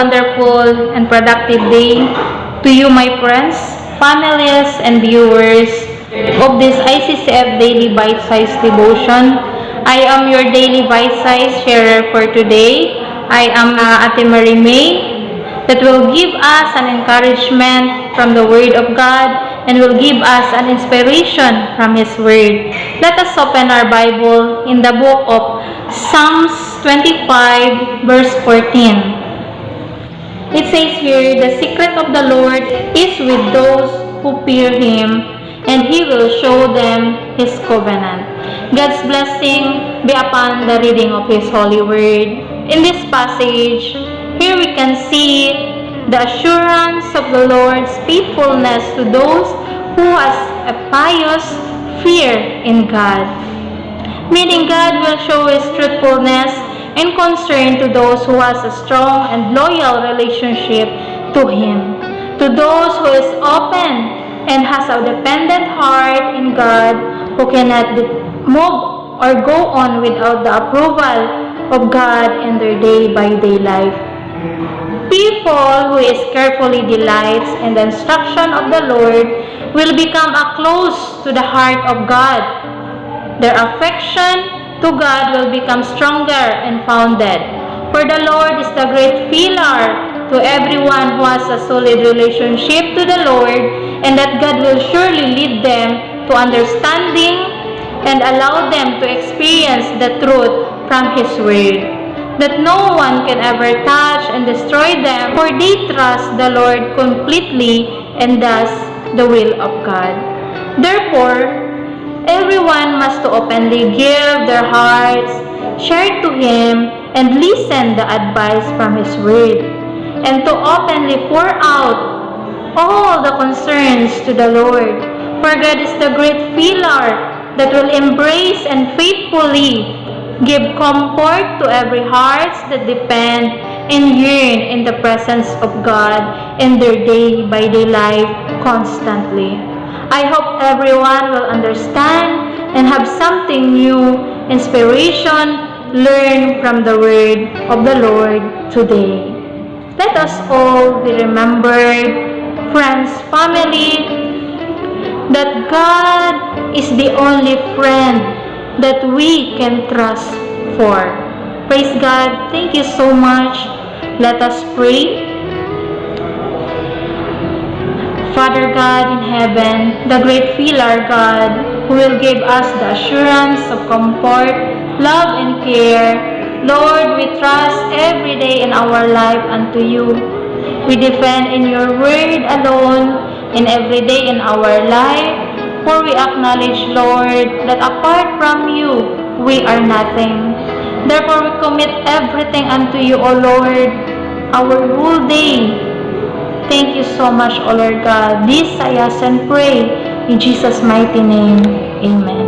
wonderful and productive day to you, my friends, families, and viewers of this ICCF Daily Bite-Sized Devotion. I am your Daily Bite-Sized sharer for today. I am Ate Marie May, that will give us an encouragement from the Word of God and will give us an inspiration from His Word. Let us open our Bible in the book of Psalms 25 verse 14. It says here, "The secret of the Lord is with those who fear Him, and He will show them His covenant." God's blessing be upon the reading of His holy Word. In this passage, here we can see the assurance of the Lord's faithfulness to those who has a pious fear in God. Meaning God will show His truthfulness and concern to those who has a strong and loyal relationship to Him. To those who is open and has a dependent heart in God, who cannot move or go on without the approval of God in their day-by-day life. People who is carefully delights in the instruction of the Lord will become close to the heart of God. Their affection to God will become stronger and founded. For the Lord is the great pillar to everyone who has a solid relationship to the Lord, and that God will surely lead them to understanding and allow them to experience the truth from His Word, that no one can ever touch and destroy them, for they trust the Lord completely and thus the will of God. Therefore, everyone must to openly give their hearts, share to Him, and listen the advice from His Word, and to openly pour out all the concerns to the Lord. For God is the great pillar that will embrace and faithfully give comfort to every heart that depend and yearn in the presence of God in their day-by-day life constantly. I hope everyone will understand and have something new, inspiration, learn from the word of the Lord today. Let us all be remembered, friends, family, that God is the only friend that we can trust for. Praise God. Thank you so much. Let us pray. Father God in heaven, the great pillar God, who will give us the assurance of comfort, love, and care, Lord, we trust every day in our life unto you. We depend in your word alone in every day in our life, for we acknowledge, Lord, that apart from you, we are nothing. Therefore, we commit everything unto you, O Lord, our whole day. Thank you so much, O Lord God. This I ask and pray in Jesus' mighty name. Amen.